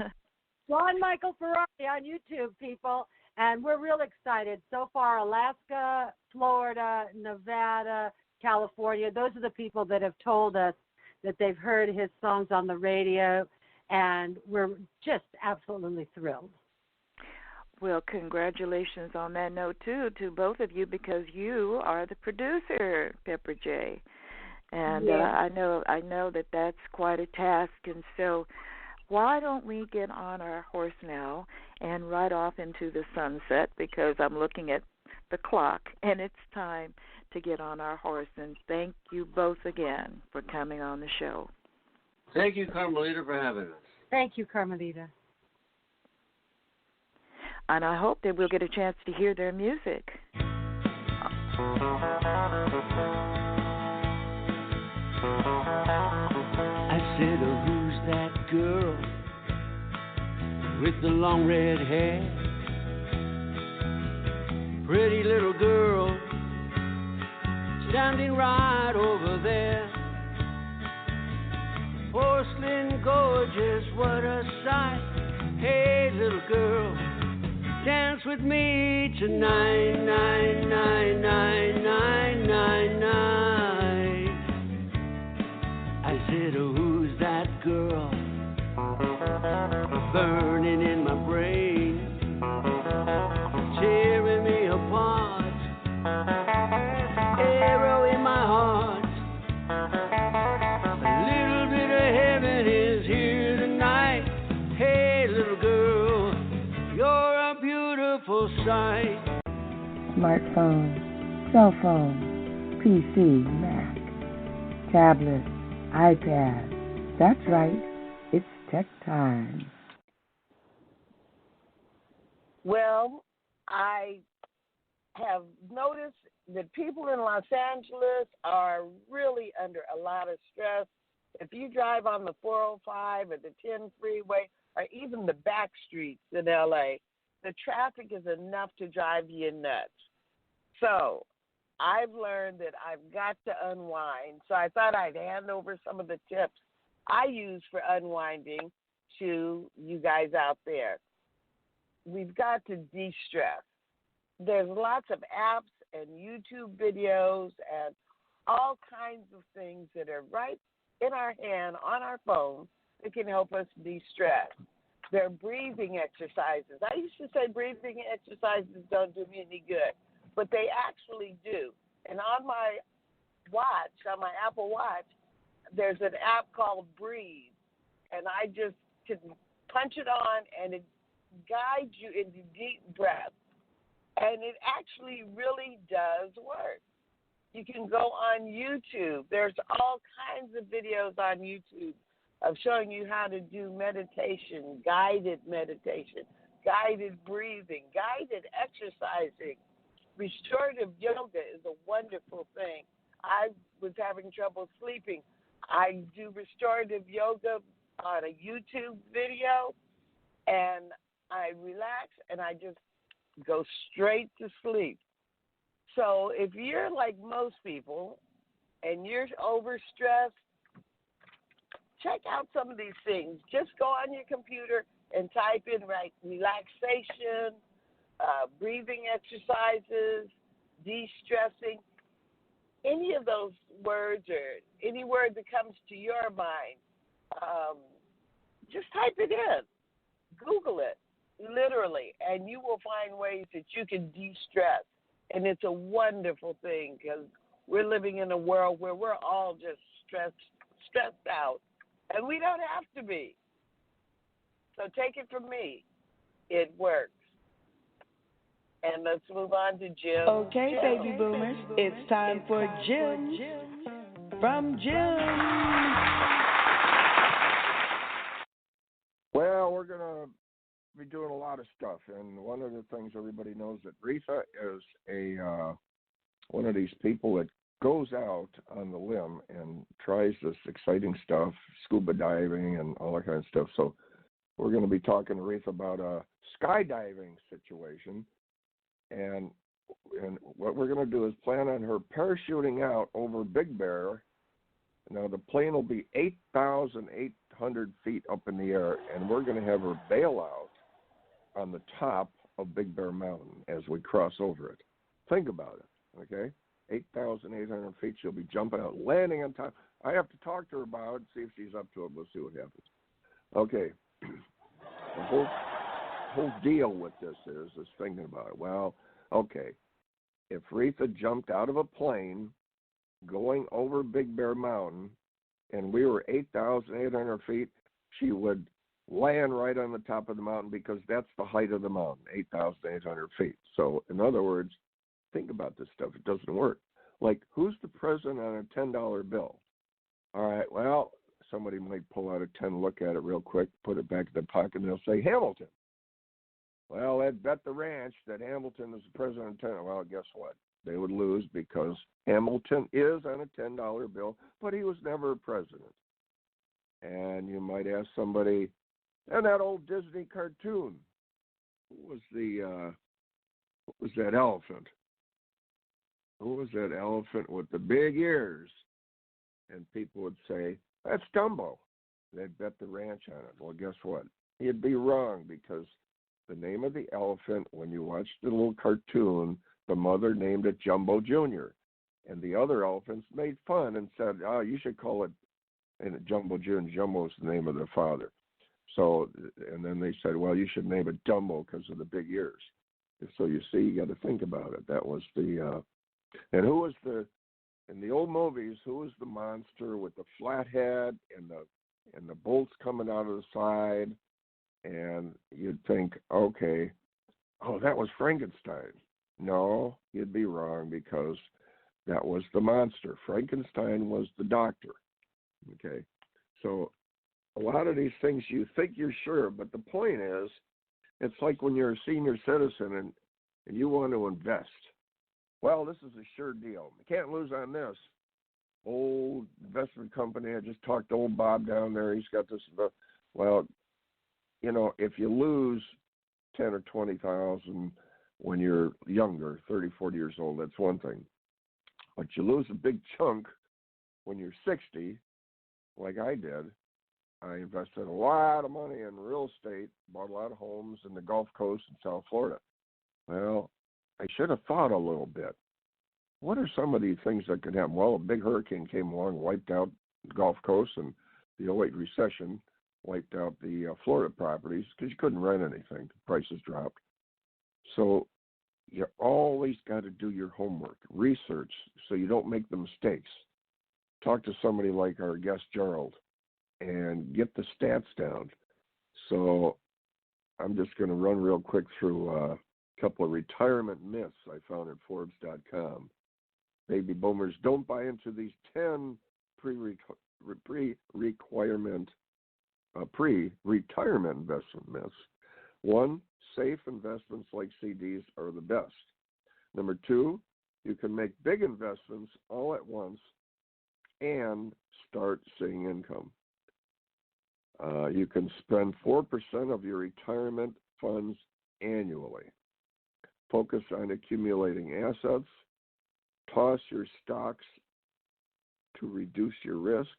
John Michael Ferrari on YouTube, people, and we're real excited. So far, Alaska, Florida, Nevada, California, those are the people that have told us that they've heard his songs on the radio, and we're just absolutely thrilled. Well, congratulations on that note, too, to both of you, because you are the producer, Pepper J. And I know that that's quite a task, and so why don't we get on our horse now and ride off into the sunset, because I'm looking at the clock, and it's time to get on our horse. And thank you both again for coming on the show. Thank you, Carmelita, for having us. Thank you, Carmelita. And I hope that we'll get a chance to hear their music. I said, oh, who's that girl with the long red hair? Pretty little girl standing right over there. Porcelain gorgeous, what a sight. Hey, little girl, dance with me tonight, nine, nine, nine, nine, nine, nine. I said, oh, who's that girl burning in my brain, tearing me apart, arrow in my heart. A little bit of heaven is here tonight. Hey, little girl, you're a beautiful sight. Smartphone, cell phone, PC, Mac, tablet, iPad. That's right, it's tech time. Well, I have noticed that people in Los Angeles are really under a lot of stress. If you drive on the 405 or the 10 freeway or even the back streets in LA, the traffic is enough to drive you nuts. So I've learned that I've got to unwind. So I thought I'd hand over some of the tips I use for unwinding to you guys out there. We've got to de-stress. There's lots of apps and YouTube videos and all kinds of things that are right in our hand, on our phone, that can help us de-stress. There are breathing exercises. I used to say breathing exercises don't do me any good, but they actually do. And on my watch, on my Apple Watch, there's an app called Breathe, and I just can punch it on, and it guides you into deep breath. And it actually really does work. You can go on YouTube. There's all kinds of videos on YouTube of showing you how to do meditation, guided breathing, guided exercising. Restorative yoga is a wonderful thing. I was having trouble sleeping. I do restorative yoga on a YouTube video, and I relax, and I just go straight to sleep. So if you're like most people and you're overstressed, check out some of these things. Just go on your computer and type in relaxation, breathing exercises, de-stressing. Any of those words or any word that comes to your mind, just type it in. Google it, literally, and you will find ways that you can de-stress. And it's a wonderful thing because we're living in a world where we're all just stressed out, and we don't have to be. So take it from me. It works. And let's move on to Jim. Okay, baby boomers, it's time for Jim from Jim. Well, we're going to be doing a lot of stuff, and one of the things everybody knows that Reatha is one of these people that goes out on the limb and tries this exciting stuff, scuba diving and all that kind of stuff. So we're going to be talking to Reatha about a skydiving situation, and what we're going to do is plan on her parachuting out over Big Bear. Now, the plane will be 8,800 feet up in the air, and we're going to have her bail out on the top of Big Bear Mountain as we cross over it. Think about it, okay? 8,800 feet, she'll be jumping out, landing on top. I have to talk to her about it, see if she's up to it. We'll see what happens. Okay. The whole deal with this is thinking about it. Well, okay, if Reatha jumped out of a plane going over Big Bear Mountain and we were 8,800 feet, she would land right on the top of the mountain because that's the height of the mountain, 8,800 feet. So, in other words, think about this stuff. It doesn't work. Like, who's the president on a $10 bill? All right, well, somebody might pull out a 10, look at it real quick, put it back in their pocket, and they'll say, Hamilton. Well, they'd bet the ranch that Hamilton is the president of 10. Well, guess what? They would lose because Hamilton is on a $10 bill, but he was never a president. And you might ask somebody, and that old Disney cartoon, what was that elephant? Who was that elephant with the big ears? And people would say, that's Dumbo. They'd bet the ranch on it. Well, guess what? You'd be wrong because the name of the elephant, when you watched the little cartoon, the mother named it Jumbo Jr. And the other elephants made fun and said, oh, you should call it Jumbo Jr. Jumbo's the name of the father. So, and then they said, well, you should name it Dumbo because of the big ears. So you see, you got to think about it. That was the, and who was in the old movies, who was the monster with the flat head and the bolts coming out of the side? And you'd think, okay, oh, that was Frankenstein. No, you'd be wrong because that was the monster. Frankenstein was the doctor. Okay, so a lot of these things you think you're sure, but the point is, it's like when you're a senior citizen and you want to invest. Well, this is a sure deal. You can't lose on this. Old investment company, I just talked to old Bob down there. He's got this. Well, you know, if you lose 10 or 20,000 when you're younger, 30, 40 years old, that's one thing. But you lose a big chunk when you're 60, like I did. I invested a lot of money in real estate, bought a lot of homes in the Gulf Coast in South Florida. Well, I should have thought a little bit. What are some of these things that could happen? Well, a big hurricane came along, wiped out the Gulf Coast, and the 2008 recession wiped out the Florida properties because you couldn't rent anything. The prices dropped. So you always got to do your homework, research, so you don't make the mistakes. Talk to somebody like our guest Gerald and get the stats down. So I'm just going to run real quick through a couple of retirement myths I found at Forbes.com. Baby boomers don't buy into these 10 pre-retirement investment myths. 1, safe investments like CDs are the best. Number 2, you can make big investments all at once and start seeing income. You can spend 4% of your retirement funds annually. Focus on accumulating assets. Toss your stocks to reduce your risk.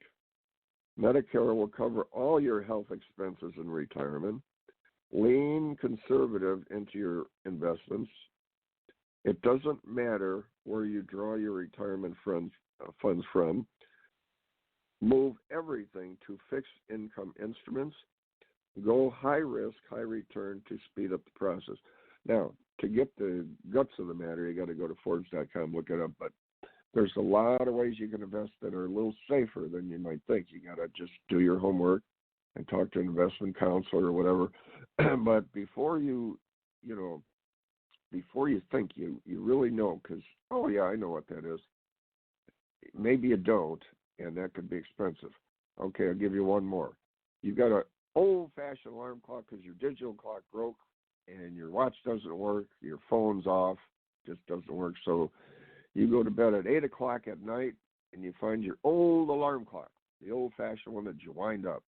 Medicare will cover all your health expenses in retirement. Lean conservative into your investments. It doesn't matter where you draw your retirement funds from. Move everything to fixed income instruments. Go high risk, high return to speed up the process. Now, to get the guts of the matter, you got to go to Forbes.com, look it up. But there's a lot of ways you can invest that are a little safer than you might think. You got to just do your homework and talk to an investment counselor or whatever. But before you think you really know, because, oh, yeah, I know what that is. Maybe you don't, and that could be expensive. Okay, I'll give you one more. You've got an old-fashioned alarm clock because your digital clock broke and your watch doesn't work, your phone's off, just doesn't work. So you go to bed at 8 o'clock at night and you find your old alarm clock, the old-fashioned one that you wind up,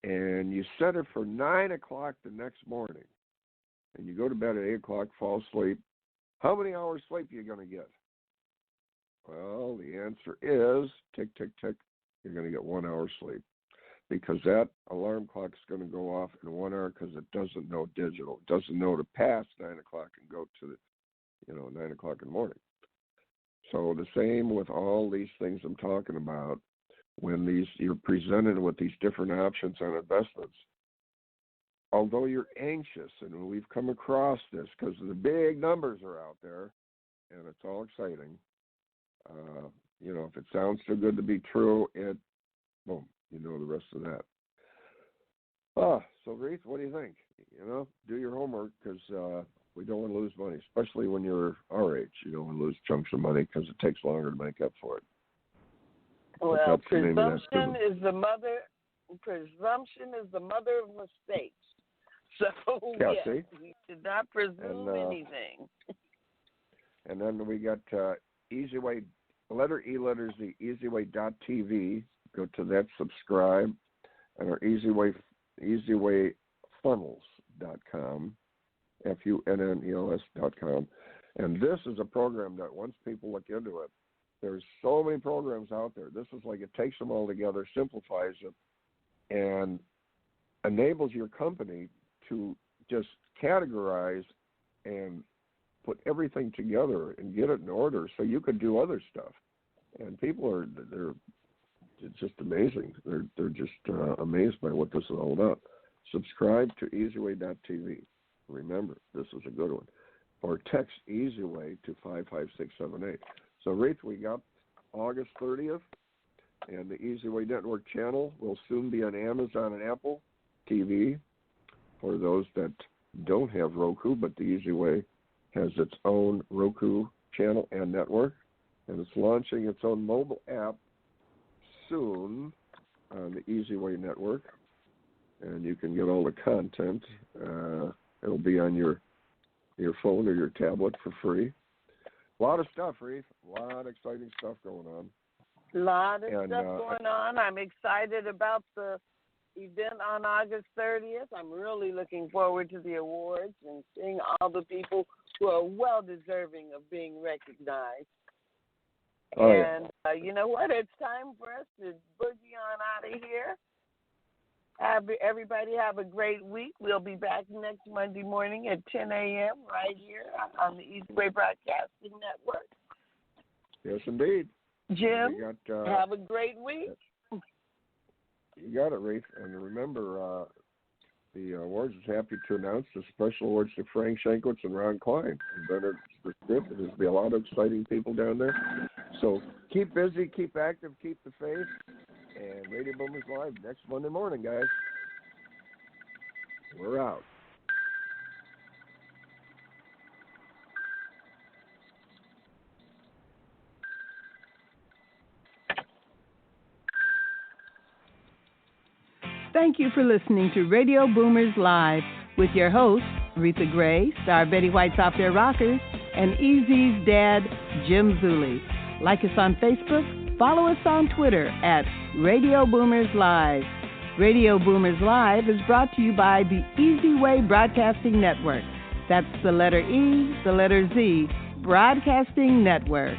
and you set it for 9 o'clock the next morning, and you go to bed at 8 o'clock, fall asleep. How many hours sleep are you going to get? Well, the answer is, tick, tick, tick, you're going to get 1 hour sleep, because that alarm clock is going to go off in 1 hour because it doesn't know digital. It doesn't know to pass 9 o'clock and go to 9 o'clock in the morning. So the same with all these things I'm talking about. When you're presented with these different options on investments, although you're anxious, and we've come across this because the big numbers are out there, and it's all exciting. If it sounds too good to be true, boom, the rest of that. So Reatha, what do you think? Do your homework, because we don't want to lose money, especially when you're our age. You don't want to lose chunks of money because it takes longer to make up for it. Well, presumption is the mother of mistakes. So yes, we should not presume anything. And then we got EasyWay, letter Z, EasyWay.tv. Go to that, subscribe, and our EasyWayFunnels.com, FUNNELS.com. And this is a program that once people look into it, there's so many programs out there. This is like it takes them all together, simplifies it, and enables your company to just categorize and put everything together and get it in order so you could do other stuff. And people it's just amazing. They're just amazed by what this is all about. Subscribe to EasyWay.tv. Remember, this is a good one. Or text EasyWay to 55678. So, Reatha, we got August 30th, and the EasyWay Network channel will soon be on Amazon and Apple TV for those that don't have Roku, but the EasyWay has its own Roku channel and network, and it's launching its own mobile app soon on the EasyWay Network, and you can get all the content. It'll be on your phone or your tablet for free. A lot of stuff, Reatha. A lot of exciting stuff going on. A lot of stuff going on. I'm excited about the event on August 30th. I'm really looking forward to the awards and seeing all the people who are well deserving of being recognized. And you know what? It's time for us to boogie on out of here. Everybody have a great week. We'll be back next Monday morning at 10 a.m. right here on the Easy Way Broadcasting Network. Yes, indeed. Jim, have a great week. You got it, Reatha. And remember, the awards is happy to announce the special awards to Frank Shankowitz and Ron Klein. There's going to be a lot of exciting people down there. So keep busy, keep active, keep the faith. And Radio Boomers Live next Monday morning, guys. We're out. Thank you for listening to Radio Boomers Live with your hosts, Reatha Gray, Star Betty White's Off Their Rockers, and Easy's dad, Jim Zuley. Like us on Facebook, follow us on Twitter at Radio Boomers Live. Radio Boomers Live is brought to you by the Easy Way Broadcasting Network. That's the letter E, the letter Z, Broadcasting Network.